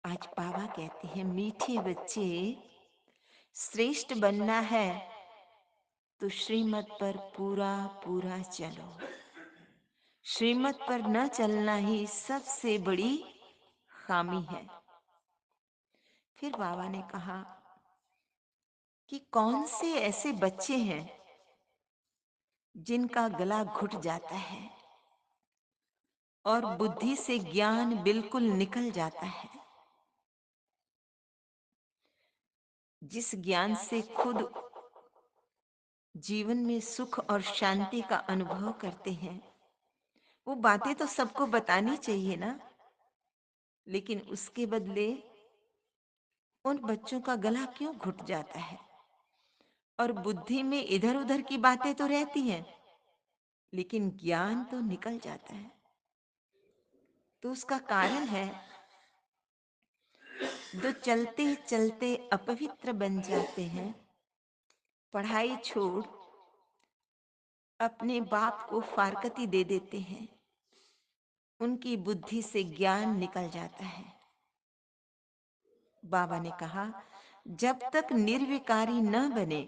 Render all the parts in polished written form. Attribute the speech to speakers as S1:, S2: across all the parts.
S1: आज बाबा कहते हैं, मीठे बच्चे, श्रेष्ठ बनना है तो श्रीमत पर पूरा पूरा चलो। श्रीमत पर न चलना ही सबसे बड़ी खामी है। फिर बाबा ने कहा कि कौन से ऐसे बच्चे हैं जिनका गला घुट जाता है और बुद्धि से ज्ञान बिल्कुल निकल जाता है। जिस ज्ञान से खुद जीवन में सुख और शांति का अनुभव करते हैं, वो बातें तो सबको बतानी चाहिए ना, लेकिन उसके बदले उन बच्चों का गला क्यों घुट जाता है और बुद्धि में इधर उधर की बातें तो रहती हैं, लेकिन ज्ञान तो निकल जाता है। तो उसका कारण है, जो चलते चलते अपवित्र बन जाते हैं, पढ़ाई छोड़ अपने बाप को फारकती दे देते हैं, उनकी बुद्धि से ज्ञान निकल जाता है। बाबा ने कहा, जब तक निर्विकारी न बने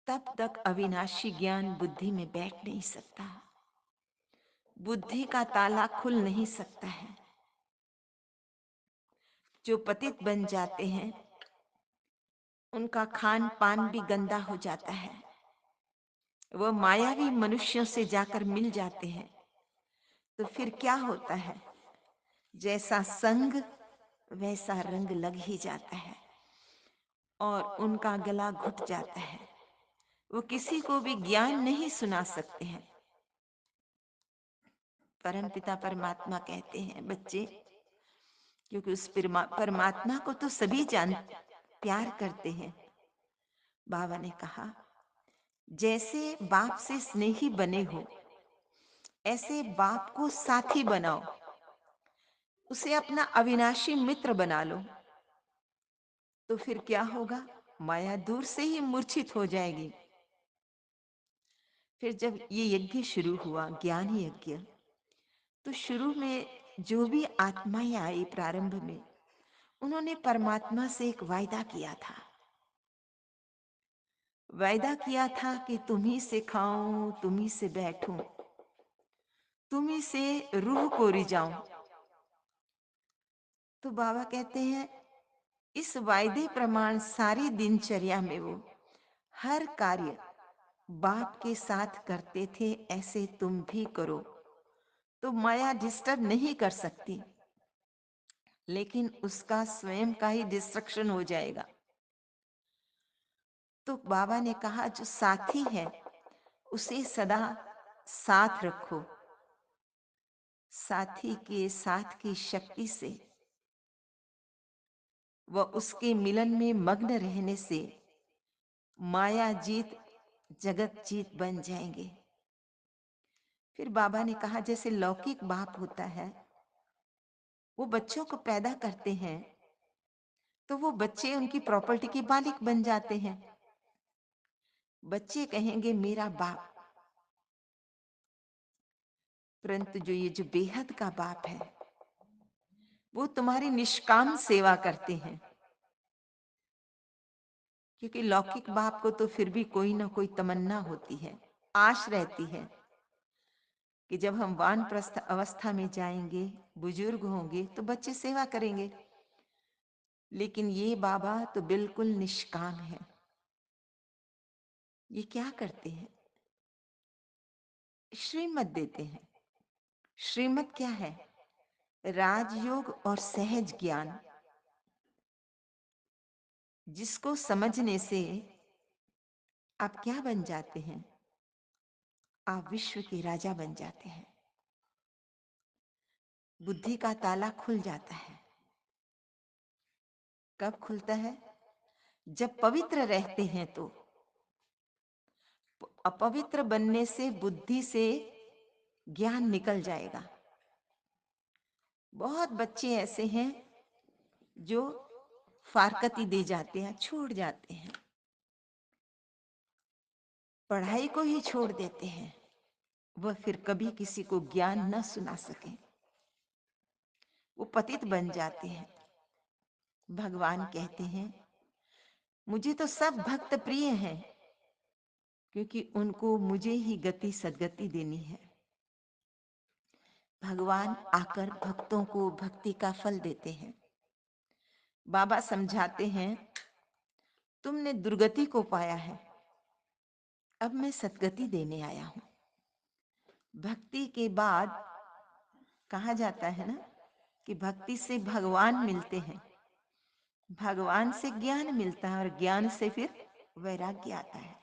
S1: तब तक अविनाशी ज्ञान बुद्धि में बैठ नहीं सकता। बुद्धि का ताला खुल नहीं सकता है। जो पतित बन जाते हैं, उनका खान पान भी गंदा हो जाता है। वह मायावी मनुष्यों से जाकर मिल जाते हैं, तो फिर क्या होता है? जैसा संग वैसा रंग लग ही जाता है और उनका गला घुट जाता है। वो किसी को भी ज्ञान नहीं सुना सकते हैं। परमपिता परमात्मा कहते हैं, बच्चे, क्योंकि उस परमात्मा को तो सभी जान प्यार करते हैं। बाबा ने कहा, जैसे बाप से स्नेही बने हो, ऐसे बाप को साथी बनाओ, उसे अपना अविनाशी मित्र बना लो। तो फिर क्या होगा? माया दूर से ही मूर्छित हो जाएगी। फिर जब ये यज्ञ शुरू हुआ, ज्ञान यज्ञ, तो शुरू में जो भी आत्माएं आई प्रारंभ में, उन्होंने परमात्मा से एक वायदा किया था। वायदा किया था कि तुम ही से खाऊं, तुम ही से बैठूं, तुम ही से रूह को रिजाऊं। तो बाबा कहते हैं, इस वायदे प्रमाण सारी दिनचर्या में वो हर कार्य बाप के साथ करते थे। ऐसे तुम भी करो तो माया डिस्टर्ब नहीं कर सकती, लेकिन उसका स्वयं का ही डिस्ट्रक्शन हो जाएगा। तो बाबा ने कहा, जो साथी है उसे सदा साथ रखो। साथी के साथ की शक्ति से व उसके मिलन में मग्न रहने से माया जीत जगत जीत बन जाएंगे। फिर बाबा ने कहा, जैसे लौकिक बाप होता है, वो बच्चों को पैदा करते हैं तो वो बच्चे उनकी प्रॉपर्टी के मालिक बन जाते हैं। बच्चे कहेंगे मेरा बाप, परंतु जो बेहद का बाप है, वो तुम्हारी निष्काम सेवा करते हैं। क्योंकि लौकिक बाप को तो फिर भी कोई ना कोई तमन्ना होती है, आश रहती है कि जब हम वानप्रस्थ अवस्था में जाएंगे, बुजुर्ग होंगे, तो बच्चे सेवा करेंगे। लेकिन ये बाबा तो बिल्कुल निष्काम है। ये क्या करते हैं? श्रीमत देते हैं। श्रीमत क्या है? राजयोग और सहज ज्ञान, जिसको समझने से आप क्या बन जाते हैं? आप विश्व के राजा बन जाते हैं। बुद्धि का ताला खुल जाता है। कब खुलता है? जब पवित्र रहते हैं। तो अपवित्र बनने से बुद्धि से ज्ञान निकल जाएगा। बहुत बच्चे ऐसे हैं जो फारकती दे जाते हैं, छोड़ जाते हैं, पढ़ाई को ही छोड़ देते हैं। वह फिर कभी किसी को ज्ञान न सुना सके, वो पतित बन जाते हैं। भगवान कहते हैं, मुझे तो सब भक्त प्रिय हैं, क्योंकि उनको मुझे ही गति सद्गति देनी है। भगवान आकर भक्तों को भक्ति का फल देते हैं। बाबा समझाते हैं, तुमने दुर्गति को पाया है, अब मैं सद्गति देने आया हूं। भक्ति के बाद कहा जाता है ना कि भक्ति से भगवान मिलते हैं, भगवान से ज्ञान मिलता है, और ज्ञान से फिर वैराग्य आता है,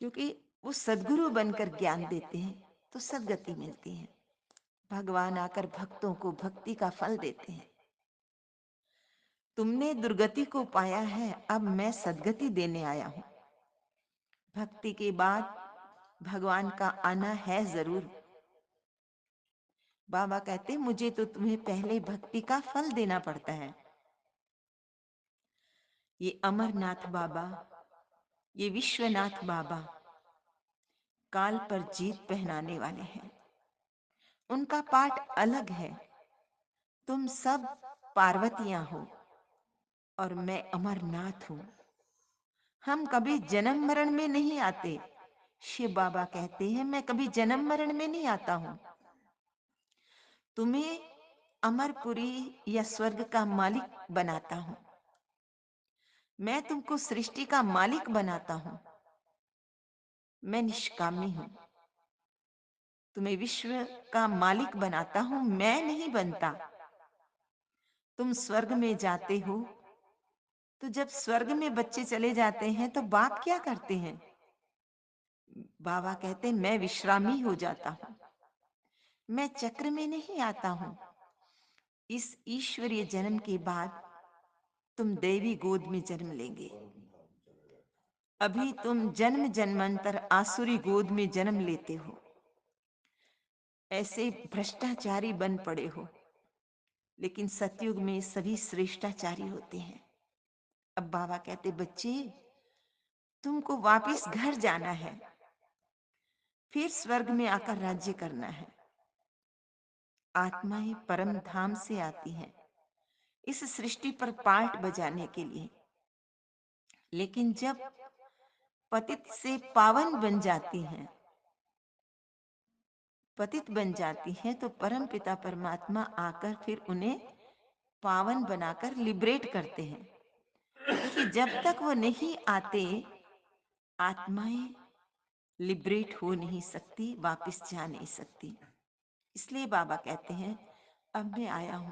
S1: क्योंकि वो सद्गुरु बनकर ज्ञान देते हैं तो सद्गति मिलती है। भगवान आकर भक्तों को भक्ति का फल देते हैं। तुमने दुर्गति को पाया है, अब मैं सद्गति देने आया हूं। भक्ति के बाद भगवान का आना है जरूर। बाबा कहते, मुझे तो तुम्हें पहले भक्ति का फल देना पड़ता है। ये अमरनाथ बाबा, ये विश्वनाथ बाबा काल पर जीत पहनाने वाले हैं। उनका पाठ अलग है। तुम सब पार्वतियां हो और मैं अमरनाथ हूं। हम कभी जन्म मरण में नहीं आते। शिव बाबा कहते हैं, मैं कभी जन्म मरण में नहीं आता हूं। तुम्हें अमरपुरी या स्वर्ग का मालिक बनाता हूं। मैं तुमको सृष्टि का मालिक बनाता हूं। मैं निष्कामी हूं। तुम्हें विश्व का मालिक बनाता हूं, मैं नहीं बनता। तुम स्वर्ग में जाते हो, तो जब स्वर्ग में बच्चे चले जाते हैं तो बाप क्या करते हैं? बाबा कहते हैं, मैं विश्रामी हो जाता हूं। मैं चक्र में नहीं आता हूं। इस ईश्वरीय जन्म के बाद तुम देवी गोद में जन्म लेंगे। अभी तुम जन्म जन्मांतर आसुरी गोद में जन्म लेते हो। ऐसे भ्रष्टाचारी बन पड़े हो, लेकिन सतयुग में सभी श्रेष्ठाचारी होते हैं। अब बाबा कहते, बच्चे तुमको वापिस घर जाना है, फिर स्वर्ग में आकर राज्य करना है। आत्माएं परम धाम से आती हैं इस सृष्टि पर पार्ट बजाने के लिए, लेकिन जब पतित से पावन बन जाती हैं, पतित बन जाती हैं, तो परम पिता परमात्मा आकर फिर उन्हें पावन बनाकर लिबरेट करते हैं। क्योंकि जब तक वो नहीं आते, आत्माएं लिबरेट हो नहीं सकती, वापस जा नहीं सकती। इसलिए बाबा कहते हैं, अब मैं आया हूं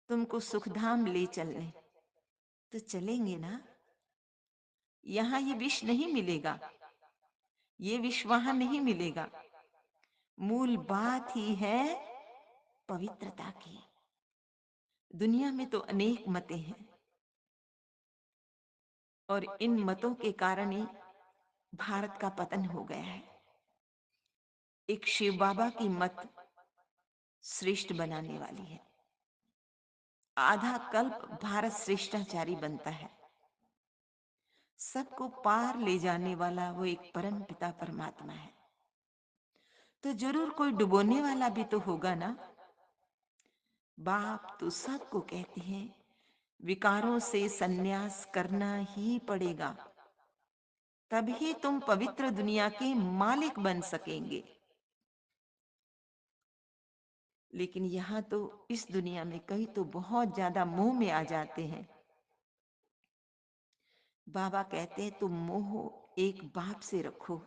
S1: तुमको सुखधाम ले चलने। तो चलेंगे ना? यहां ये विष नहीं मिलेगा, ये विष वहां नहीं मिलेगा। मूल बात ही है पवित्रता की। दुनिया में तो अनेक मतें हैं, और इन मतों के कारण ही भारत का पतन हो गया है। एक शिव बाबा की मत श्रेष्ठ बनाने वाली है। आधा कल्प भारत श्रेष्ठाचारी बनता है। सबको पार ले जाने वाला वो एक परम पिता परमात्मा है। तो जरूर कोई डुबोने वाला भी तो होगा ना? बाप तो सबको कहते हैं, विकारों से संन्यास करना ही पड़ेगा, तभी तुम पवित्र दुनिया के मालिक बन सकेंगे। लेकिन यहाँ तो इस दुनिया में कई तो बहुत ज्यादा मोह में आ जाते हैं। बाबा कहते हैं, तुम मोह एक बाप से रखो।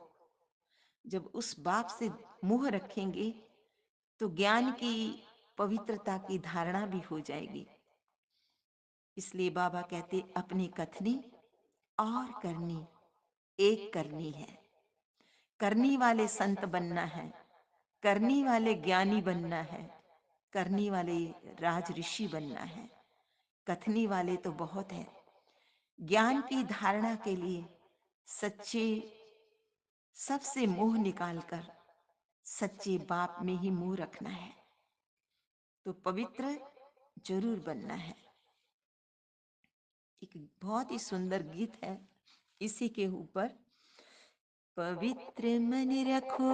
S1: जब उस बाप से मोह रखेंगे तो ज्ञान की पवित्रता की धारणा भी हो जाएगी। इसलिए बाबा कहते, अपनी कथनी और करनी एक करनी है। करनी वाले संत बनना है, करनी वाले ज्ञानी बनना है, करनी वाले राज ऋषि बनना है। कथनी वाले तो बहुत है। ज्ञान की धारणा के लिए सच्चे सबसे मोह निकालकर सच्चे बाप में ही मुंह रखना है। तो पवित्र जरूर बनना है। एक बहुत ही सुंदर गीत है इसी के ऊपर। पवित्र मन रखो,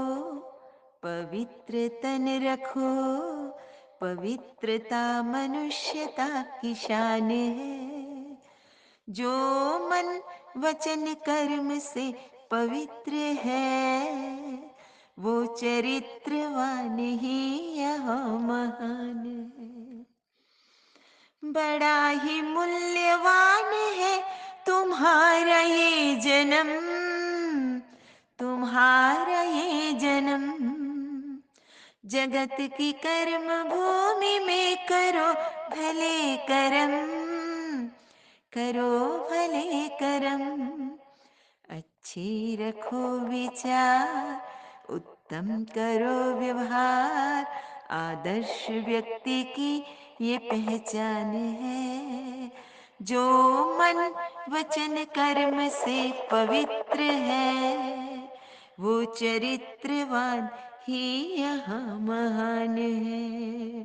S1: पवित्र तन रखो, पवित्रता मनुष्यता की शान है। जो मन वचन कर्म से पवित्र है, वो चरित्रवान ही यहाँ महान है। बड़ा ही मूल्यवान है तुम्हारा ये जन्म, तुम्हारा ये जन्म। जगत की कर्म भूमि में करो भले करम, करो भले करम। अच्छी रखो विचार, उत्तम करो व्यवहार। आदर्श व्यक्ति की ये पहचान है। जो मन वचन कर्म से पवित्र है, वो चरित्रवान ही यहाँ महान है।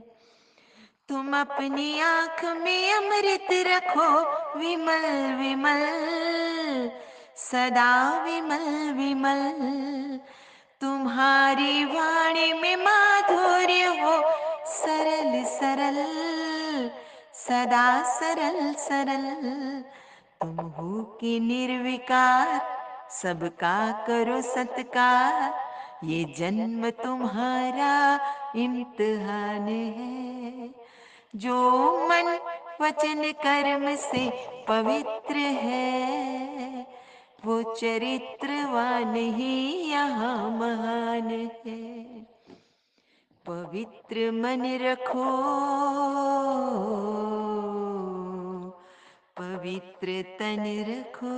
S1: तुम अपनी आंख में अमृत रखो विमल विमल, सदा विमल विमल। तुम्हारी वाणी में माधुर्य हो सरल सरल, सदा सरल सरल। तुम हो कि निर्विकार, सबका करो सत्कार। ये जन्म तुम्हारा इम्तिहान है। जो मन वचन कर्म से पवित्र है, वो चरित्रवान ही यहाँ महान है। पवित्र मन रखो, पवित्र तन रखो।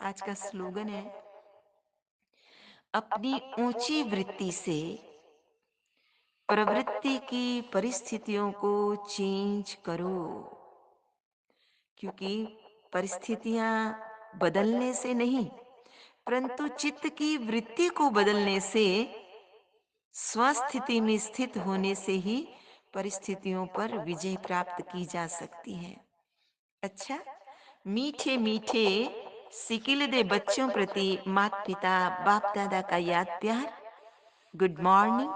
S1: आज का स्लोगन है, अपनी ऊंची वृत्ति से प्रवृत्ति की परिस्थितियों को चेंज करो। क्योंकि परिस्थितियां बदलने से नहीं, परंतु चित्त की वृत्ति को बदलने से, स्वस्थिति में स्थित होने से ही परिस्थितियों पर विजय प्राप्त की जा सकती है। अच्छा, मीठे मीठे सिकिलदे बच्चों प्रति माता पिता बाप दादा का याद प्यार। Good morning.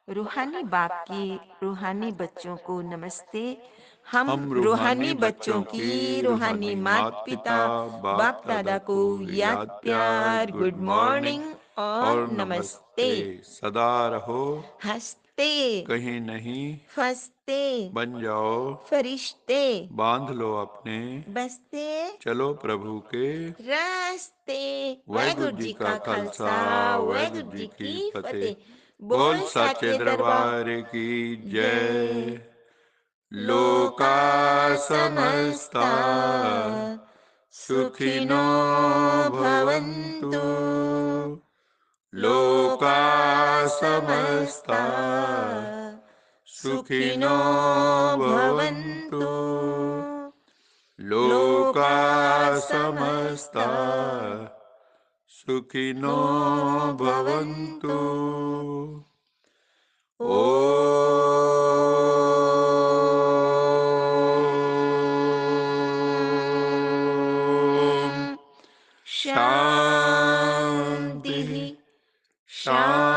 S1: रूहानी बाप की रूहानी बच्चों को नमस्ते। हम
S2: हम
S1: रूहानी
S2: रूहानी
S1: बच्चों
S2: बच्चों
S1: की
S2: की
S1: रूहानी
S2: रूहानी
S1: माता
S2: माता
S1: पिता
S2: पिता
S1: बाप
S2: बाप
S1: दादा
S2: दादा
S1: को
S2: को
S1: याद
S2: याद प्यार
S1: प्यार।
S2: गुड
S1: गुड
S2: मॉर्निंग
S1: मॉर्निंग और
S2: और
S1: नमस्ते।
S2: नमस्ते। सदा रहो
S1: हंसते
S2: कहीं नहीं,
S1: फंसते
S2: बन जाओ
S1: फरिश्ते,
S2: बांध लो अपने,
S1: बसते
S2: चलो प्रभु के
S1: रास्ते।
S2: वाहिगुरु
S1: वाहेगुरु
S2: जी
S1: जी
S2: का
S1: का
S2: खालसा
S1: खालसा,
S2: वाहिगुरु
S1: वाहेगुरु
S2: जी
S1: जी
S2: की
S1: की
S2: फतेह।
S1: फतेह।
S2: बोल
S1: बोल
S2: साचे
S1: साचे दरबार
S2: दरबार की
S1: जय।
S2: जय। लोका
S1: लोका
S2: समस्ता
S1: समस्ता
S2: सुखिनो
S1: सुखिनो
S2: भवन्तु।
S1: भवन्तु।
S2: लोका
S1: लोका
S2: समस्ता
S1: समस्ता
S2: सुखिनो
S1: सुखिनो
S2: भवन्तु।
S1: भवन्तु।
S2: लोका
S1: लोका
S2: समस्ता
S1: समस्ता
S2: सुखिनो
S1: नो
S2: भवन्तु।
S1: भवन्तु।
S2: ॐ
S1: ॐ
S2: शान्तिः
S1: शान्तिः
S2: शान्तिः